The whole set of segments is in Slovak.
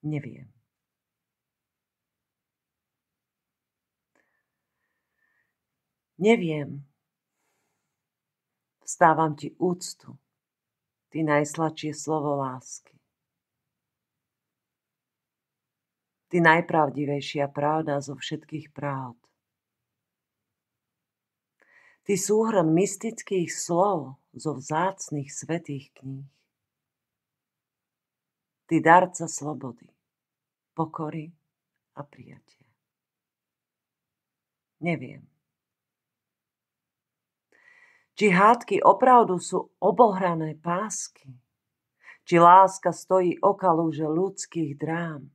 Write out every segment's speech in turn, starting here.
Neviem. Neviem. Vzdávam ti úctu, ty najsladšie slovo lásky. Ty najpravdivejšia pravda zo všetkých pravd. Ty súhrn mystických slov zo vzácnych svätých kníh. Ty darca slobody, pokory a prijatia. Neviem. Či hádky opravdu sú obohrané pásky, či láska stojí o kalúže ľudských drám,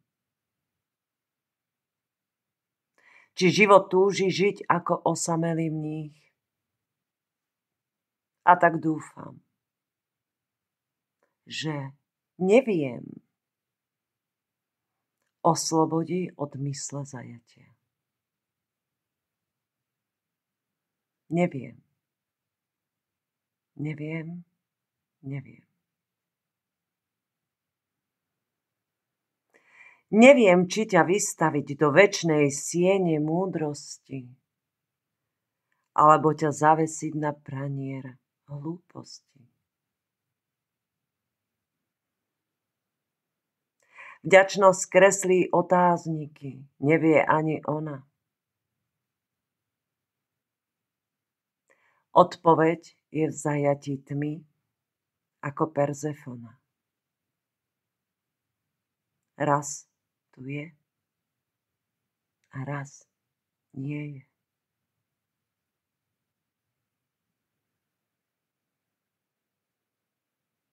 či život túži žiť ako osamelý mních. A tak dúfam, že neviem, oslobodí od mysle zajatia. Neviem. Neviem, či ťa vystaviť do večnej siene múdrosti, alebo ťa zavesiť na pranier hlúposti. Vďačnosť kreslí otázniky, nevie ani ona. Odpoveď je v zajatí tmy ako Perzefona. Raz tu je a raz nie je.